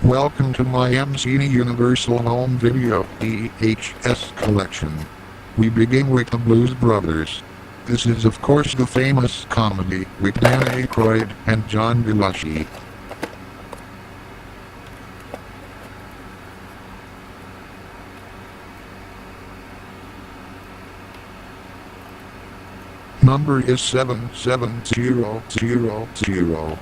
Welcome to my MCA Universal Home Video VHS collection. We begin with the Blues Brothers. This is of course the famous comedy with Dan Aykroyd and John Belushi. Number is 77000.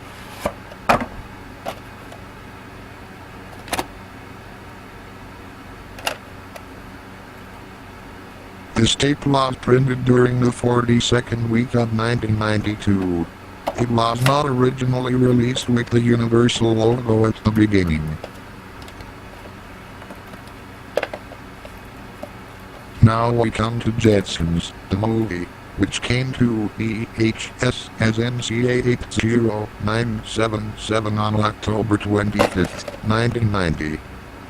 This tape was printed during the 42nd week of 1992. It was not originally released with the Universal logo at the beginning. Now we come to Jetsons, the movie, which came to VHS as MCA 80977 on October 25, 1990.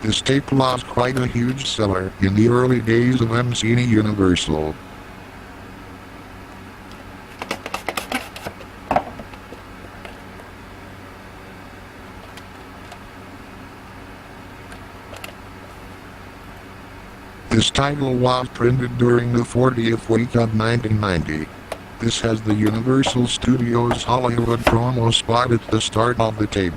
This tape was quite a huge seller in the early days of MCA Universal. This title was printed during the 40th week of 1990. This has the Universal Studios Hollywood promo spot at the start of the tape.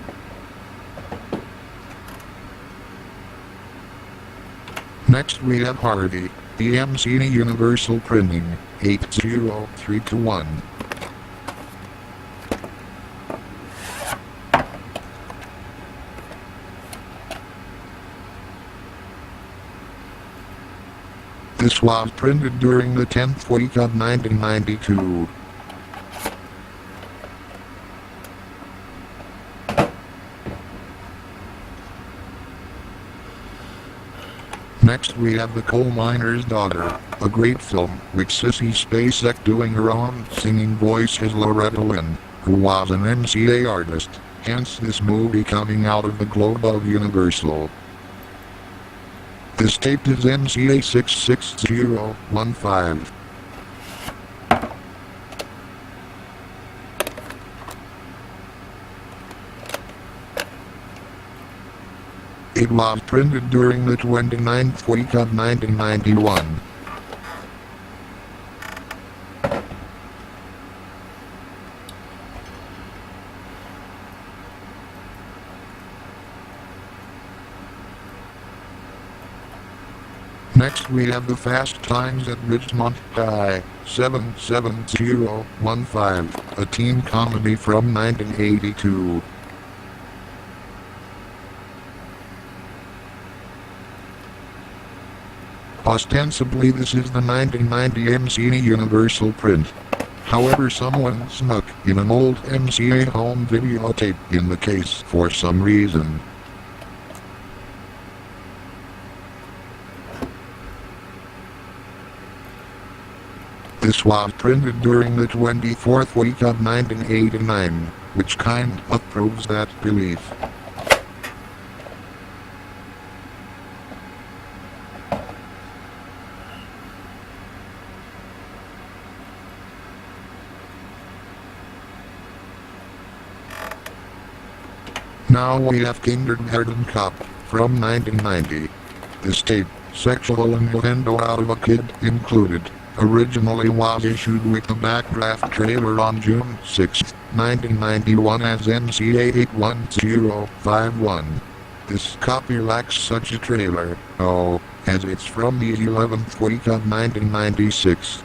Next we have Harvey, the MCA Universal printing, 80321. This was printed during the 10th week of 1992. Next we have The Coal Miner's Daughter, a great film with Sissy Spacek doing her own singing voice as Loretta Lynn, who was an MCA artist, hence this movie coming out of the globe of Universal. This tape is MCA 66015. It was printed during the 29th week of 1991. Next we have The Fast Times at Ridgemont High, 77015, a teen comedy from 1982. Ostensibly this is the 1990 MCA Universal print. However, someone snuck in an old MCA home videotape in the case for some reason. This was printed during the 24th week of 1989, which kind of proves that belief. Now we have Kindergarten Cop from 1990. This tape, sexual innuendo out of a kid included, originally was issued with the backdraft trailer on June 6, 1991 as MCA 81051. This copy lacks such a trailer, as it's from the 11th week of 1996.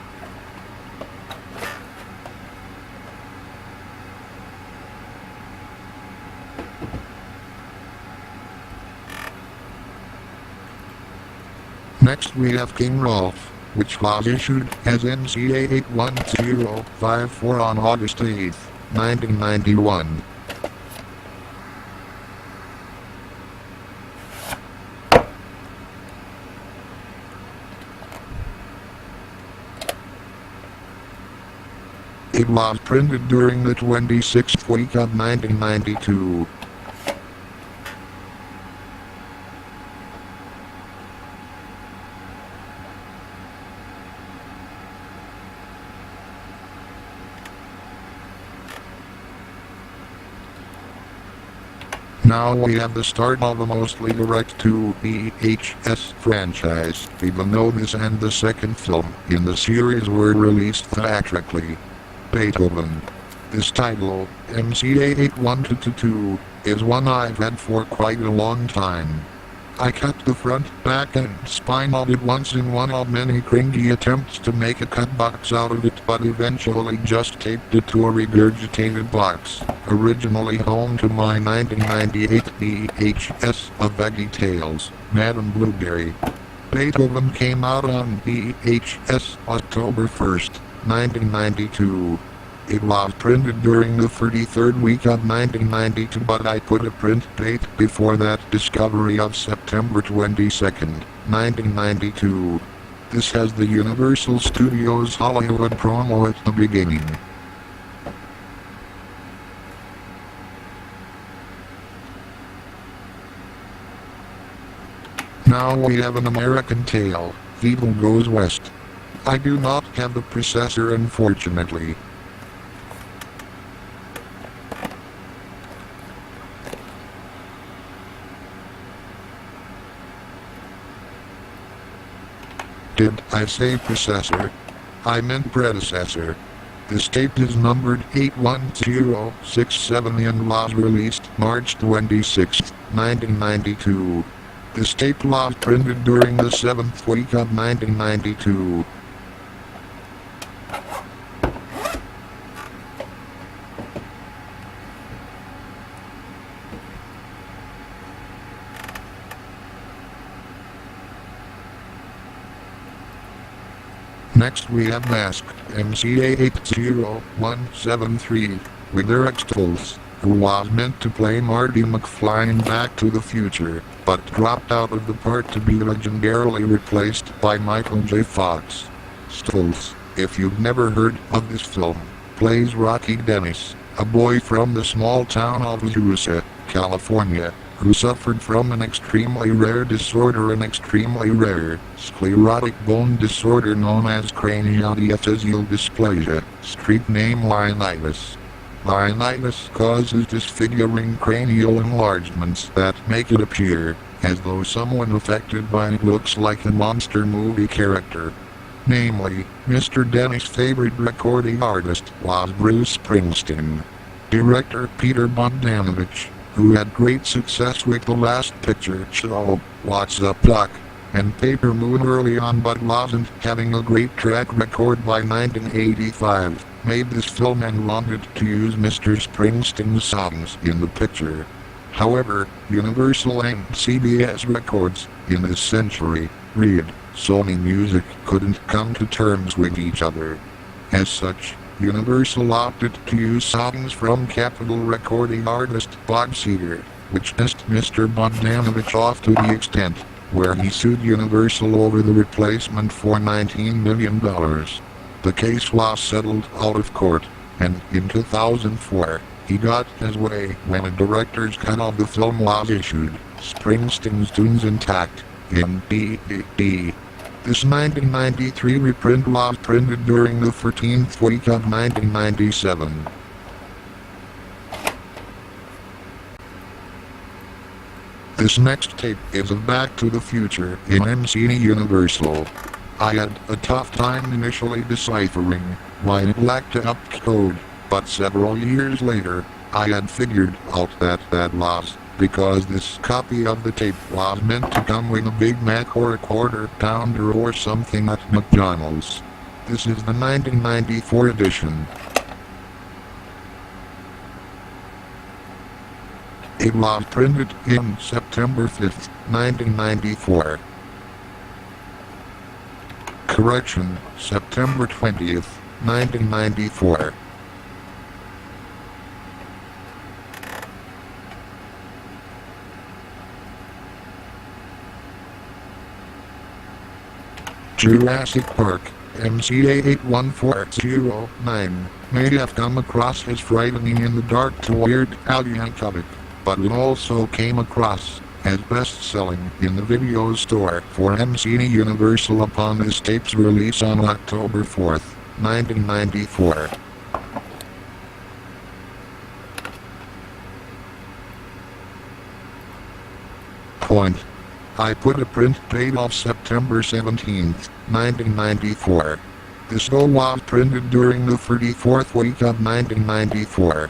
Next we have King Rolf, which was issued as MCA 81054 on August 8, 1991. It was printed during the 26th week of 1992. Now we have the start of a mostly direct-to VHS franchise, even though this and the second film in the series were released theatrically. Beethoven. This title, MCA 81222, is one I've had for quite a long time. I cut the front, back and spine of it once in one of many cringy attempts to make a cut box out of it, but eventually just taped it to a regurgitated box, originally home to my 1998 VHS of Veggie Tales, Madame Blueberry. Beethoven came out on VHS October 1st, 1992. It was printed during the 33rd week of 1992, but I put a print date before that discovery of September 22nd, 1992. This has the Universal Studios Hollywood promo at the beginning. Now we have an American Tale, Evil Goes West. I do not have the processor, unfortunately. Did I say processor? I meant predecessor. This tape is numbered 81067 and was released March 26, 1992. This tape was printed during the 7th week of 1992. Next we have Mask, MCA 80173, with Eric Stoltz, who was meant to play Marty McFly in Back to the Future, but dropped out of the part to be legendarily replaced by Michael J. Fox. Stoltz, if you've never heard of this film, plays Rocky Dennis, a boy from the small town of Azusa, California, who suffered from an extremely rare disorder, an extremely rare sclerotic bone disorder known as craniodiaphyseal dysplasia, street name Lionitis. Lionitis causes disfiguring cranial enlargements that make it appear as though someone affected by it looks like a monster movie character. Namely, Mr. Dennis' favorite recording artist was Bruce Springsteen. Director Peter Bogdanovich, who had great success with The Last Picture Show, What's Up Doc, and Paper Moon early on but wasn't having a great track record by 1985, made this film and wanted to use Mr. Springsteen's songs in the picture. However, Universal and CBS Records, in this century, read, Sony Music couldn't come to terms with each other. As such, Universal opted to use songs from Capitol recording artist Bob Seger, which pissed Mr. Bogdanovich off to the extent where he sued Universal over the replacement for $19 million. The case was settled out of court, and in 2004, he got his way when a director's cut of the film was issued, Springsteen's tunes intact, in DVD. This 1993 reprint was printed during the 13th week of 1997. This next tape is of Back to the Future in MCA Universal. I had a tough time initially deciphering why it lacked up code, but several years later, I had figured out that was because this copy of the tape was meant to come with a Big Mac or a Quarter Pounder or something at McDonald's. This is the 1994 edition. It was printed in September 5th, 1994. Correction, September 20th, 1994. Jurassic Park, MCA 81409, may have come across as frightening in the dark to Weird Al Yankovic, but it also came across as best-selling in the video store for MCA Universal upon this tape's release on October 4th, 1994. point. I put a print date of September 17th, 1994. This though was printed during the 34th week of 1994.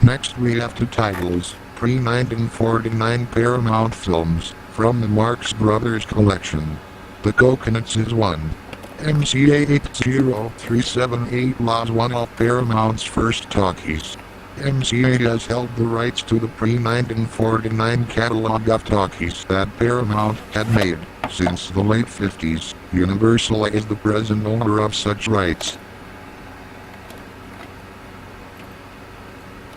Next we have two titles, pre-1949 Paramount films, from the Marx Brothers collection. The Coconuts is one. MCA 80378 was one of Paramount's first talkies. MCA has held the rights to the pre-1949 catalog of talkies that Paramount had made since the late 50s. Universal is the present owner of such rights.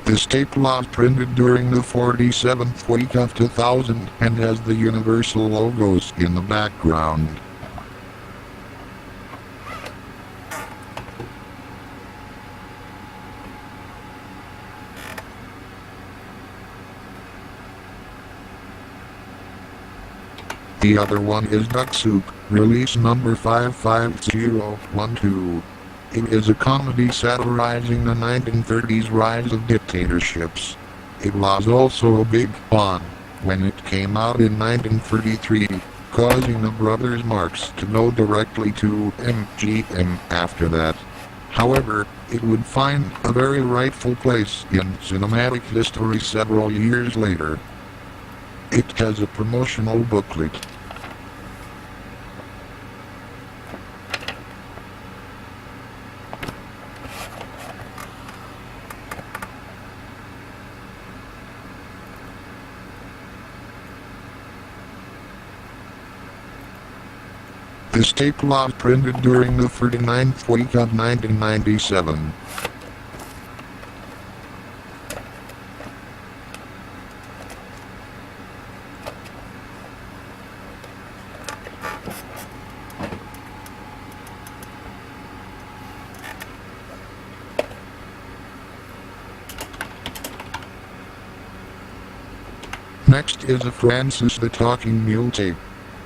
This tape was printed during the 47th week of 2000 and has the Universal logos in the background. The other one is Duck Soup, release number 55012. It is a comedy satirizing the 1930s rise of dictatorships. It was also a big on when it came out in 1933, causing the brothers Marx to go directly to MGM after that. However, it would find a very rightful place in cinematic history several years later. It has a promotional booklet. This tape was printed during the 39th week of 1997. Next is a Francis the Talking Mule tape.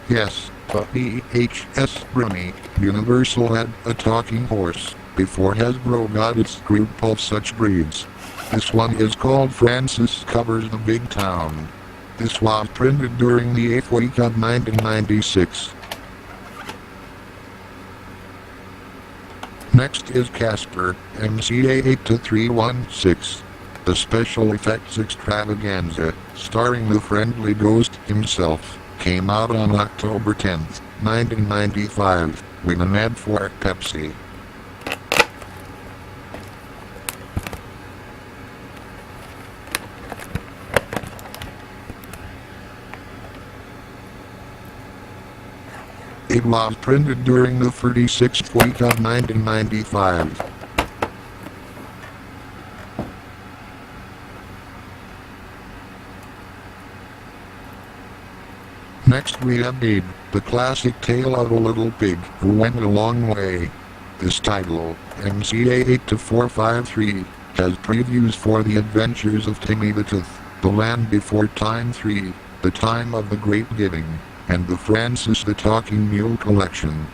Yes, a VHS Brummy. Universal had a talking horse before Hasbro got its group of such breeds. This one is called Francis Covers the Big Town. This was printed during the 8th week of 1996. Next is Casper, MCA 82316. The special effects extravaganza, starring the friendly ghost himself, came out on October 10, 1995, with an ad for Pepsi. It was printed during the 36th week of 1995. Next we have Babe, the classic tale of a little pig who went a long way. This title, MCA 82453, has previews for The Adventures of Timmy the Tooth, The Land Before Time 3, The Time of the Great Giving, and the Francis the Talking Mule collection.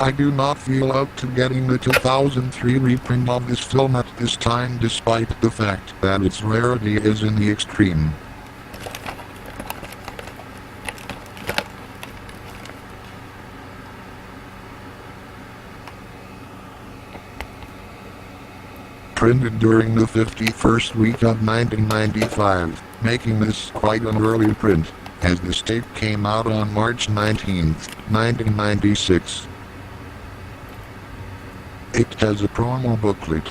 I do not feel up to getting the 2003 reprint of this film at this time, despite the fact that its rarity is in the extreme. Printed during the 51st week of 1995, making this quite an early print, as this tape came out on March 19, 1996. It has a promo booklet